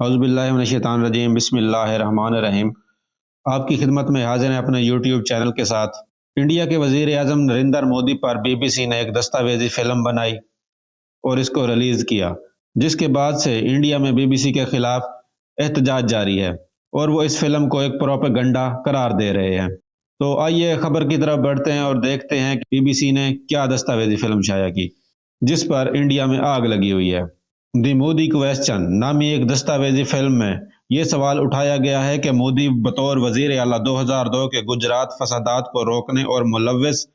اعوذ باللہ من الشیطان الرجیم، بسم اللہ الرحمن الرحیم۔ آپ کی خدمت میں حاضر ہیں اپنے یوٹیوب چینل کے ساتھ۔ انڈیا کے وزیر اعظم نریندر مودی پر بی بی سی نے ایک دستاویزی فلم بنائی اور اس کو ریلیز کیا، جس کے بعد سے انڈیا میں بی بی سی کے خلاف احتجاج جاری ہے اور وہ اس فلم کو ایک پروپیگنڈا قرار دے رہے ہیں۔ تو آئیے خبر کی طرف بڑھتے ہیں اور دیکھتے ہیں کہ بی بی سی نے کیا دستاویزی فلم شائع کی جس پر انڈیا میں آگ لگی ہوئی ہے۔ دی مودی کویسچن نامی ایک دستاویزی فلم میں یہ سوال اٹھایا گیا ہے کہ مودی بطور وزیر اعلیٰ 2002 کے گجرات فسادات کو روکنے اور ملوث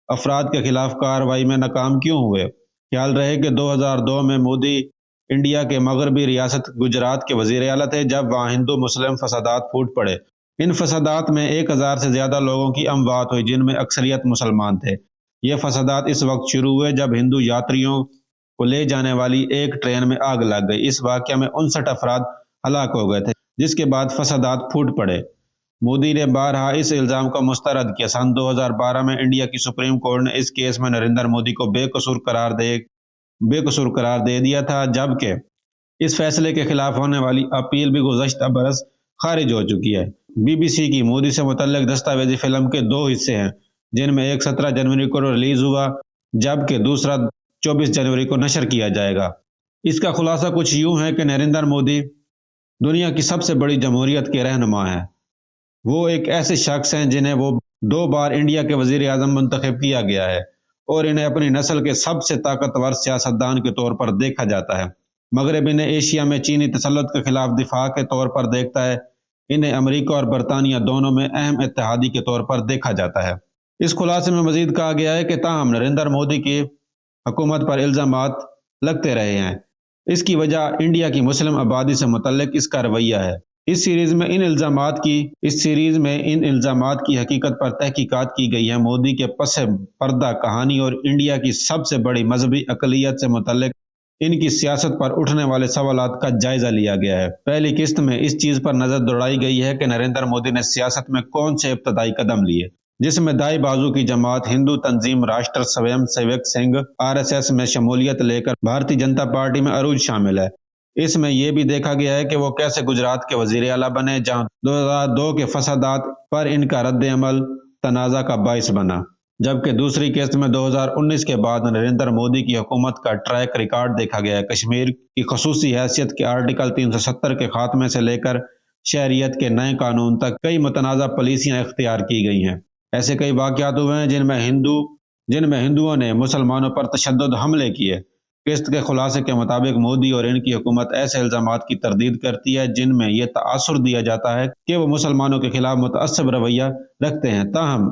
افراد کے خلاف کارروائی میں ناکام کیوں ہوئے۔ خیال رہے کہ 2002 میں مودی انڈیا کے مغربی ریاست گجرات کے وزیر اعلیٰ تھے جب وہاں ہندو مسلم فسادات پھوٹ پڑے۔ ان فسادات میں 1000 سے زیادہ لوگوں کی اموات ہوئی جن میں اکثریت مسلمان تھے۔ یہ فسادات اس وقت شروع ہوئے جب ہندو یاتریوں کو لے جانے والی ایک ٹرین میں آگ لگ گئی۔ اس واقعہ میں 59 افراد ہلاک ہو گئے تھے، جس کے بعد فسادات پھوٹ پڑے۔ مودی نے بارہا اس الزام کو مسترد کیا۔ سن 2012 میں انڈیا کی سپریم کورٹ نے اس کیس میں نریندر مودی کو بے قصور قرار دے دیا تھا، جبکہ اس فیصلے کے خلاف ہونے والی اپیل بھی گزشتہ برس خارج ہو چکی ہے۔ بی بی سی کی مودی سے متعلق دستاویزی فلم کے 2 حصے ہیں، جن میں ایک 17 جنوری کو ریلیز ہوا جبکہ دوسرا 24 جنوری کو نشر کیا جائے گا۔ اس کا خلاصہ کچھ یوں ہے کہ نریندر مودی دنیا کی سب سے بڑی جمہوریت کے رہنما ہیں۔ وہ ایک ایسے شخص ہیں جنہیں وہ 2 بار انڈیا کے وزیر اعظم منتخب کیا گیا ہے اور انہیں اپنی نسل کے سب سے طاقتور سیاستدان کے طور پر دیکھا جاتا ہے۔ مغرب انہیں ایشیا میں چینی تسلط کے خلاف دفاع کے طور پر دیکھتا ہے۔ انہیں امریکہ اور برطانیہ دونوں میں اہم اتحادی کے طور پر دیکھا جاتا ہے۔ اس خلاصے میں مزید کہا گیا ہے کہ تاہم نریندر مودی کی حکومت پر الزامات لگتے رہے ہیں۔ اس کی وجہ انڈیا کی مسلم آبادی سے متعلق اس کا رویہ ہے۔ اس سیریز میں ان الزامات کی حقیقت پر تحقیقات کی گئی ہے۔ مودی کے پس پردہ کہانی اور انڈیا کی سب سے بڑی مذہبی اقلیت سے متعلق ان کی سیاست پر اٹھنے والے سوالات کا جائزہ لیا گیا ہے۔ پہلی قسط میں اس چیز پر نظر دوڑائی گئی ہے کہ نریندر مودی نے سیاست میں کون سے ابتدائی قدم لیے، جس میں دائیں بازو کی جماعت ہندو تنظیم راشٹر سویم سیوک سنگھ RSS میں شمولیت لے کر بھارتی جنتا پارٹی میں عروج شامل ہے۔ اس میں یہ بھی دیکھا گیا ہے کہ وہ کیسے گجرات کے وزیر اعلیٰ بنے جہاں 2002 کے فسادات پر ان کا رد عمل تنازع کا باعث بنا، جبکہ دوسری قسط میں 2019 کے بعد نریندر مودی کی حکومت کا ٹریک ریکارڈ دیکھا گیا ہے۔ کشمیر کی خصوصی حیثیت کے آرٹیکل 370 کے خاتمے سے لے کر شہریت کے نئے قانون تک کئی متنازع پالیسیاں اختیار کی گئی ہیں۔ ایسے کئی واقعات ہوئے ہیں جن میں ہندوؤں نے مسلمانوں پر تشدد حملے کیے۔ قسط کے خلاصے کے مطابق مودی اور ان کی حکومت ایسے الزامات کی تردید کرتی ہے جن میں یہ تاثر دیا جاتا ہے کہ وہ مسلمانوں کے خلاف متعصب رویہ رکھتے ہیں۔ تاہم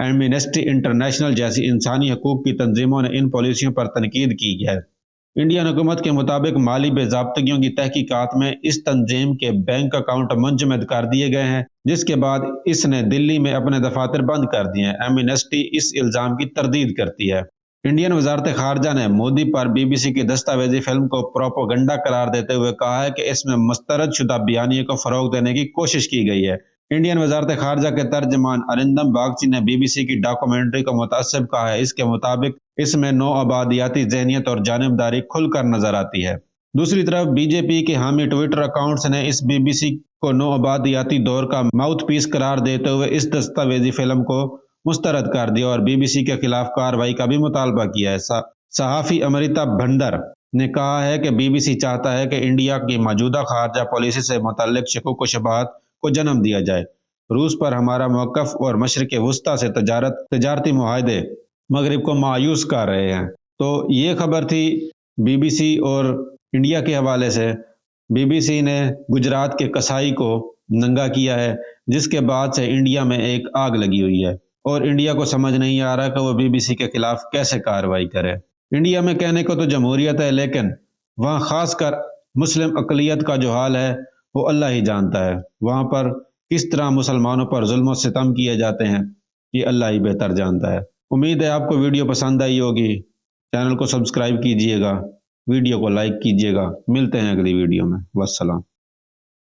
ایمنسٹی انٹرنیشنل جیسی انسانی حقوق کی تنظیموں نے ان پالیسیوں پر تنقید کی ہے۔ انڈین حکومت کے مطابق مالی بے ضابطگیوں کی تحقیقات میں اس تنظیم کے بینک اکاؤنٹ منجمد کر دیے گئے ہیں، جس کے بعد اس نے دلی میں اپنے دفاتر بند کر دیے ہیں۔ ایمنسٹی اس الزام کی تردید کرتی ہے۔ انڈین وزارت خارجہ نے مودی پر بی بی سی کی دستاویزی فلم کو پروپیگنڈا قرار دیتے ہوئے کہا ہے کہ اس میں مسترد شدہ بیانیے کو فروغ دینے کی کوشش کی گئی ہے۔ انڈین وزارت خارجہ کے ترجمان ارندم باگچی نے بی بی سی کی ڈاکومنٹری کو متعصب کہا ہے۔ اس کے مطابق اس میں نو آبادیاتی ذہنیت اور جانبداری کھل کر نظر آتی ہے۔ دوسری طرف بی جے پی کے حامی ٹویٹر اکاؤنٹس نے اس بی بی سی کو نو آبادیاتی دور کا ماؤتھ پیس قرار دیتے ہوئے اس دستاویزی فلم کو مسترد کر دیا اور بی بی سی کے خلاف کارروائی کا بھی مطالبہ کیا ہے۔ صحافی امریتا بھنڈر نے کہا ہے کہ بی بی سی چاہتا ہے کہ انڈیا کی موجودہ خارجہ پالیسی سے متعلق شکوک و شبہات کو جنم دیا جائے۔ روس پر ہمارا موقف اور مشرق وسطیٰ سے تجارتی معاہدے مغرب کو مایوس کر رہے ہیں۔ تو یہ خبر تھی بی بی سی اور انڈیا کے حوالے سے۔ بی بی سی نے گجرات کے کسائی کو ننگا کیا ہے، جس کے بعد سے انڈیا میں ایک آگ لگی ہوئی ہے اور انڈیا کو سمجھ نہیں آ رہا کہ وہ بی بی سی کے خلاف کیسے کارروائی کرے۔ انڈیا میں کہنے کو تو جمہوریت ہے، لیکن وہاں خاص کر مسلم اقلیت کا جو حال ہے وہ اللہ ہی جانتا ہے۔ وہاں پر کس طرح مسلمانوں پر ظلم و ستم کیے جاتے ہیں یہ اللہ ہی بہتر جانتا ہے۔ امید ہے آپ کو ویڈیو پسند آئی ہوگی۔ چینل کو سبسکرائب کیجئے گا، ویڈیو کو لائک کیجئے گا۔ ملتے ہیں اگلی ویڈیو میں۔ والسلام۔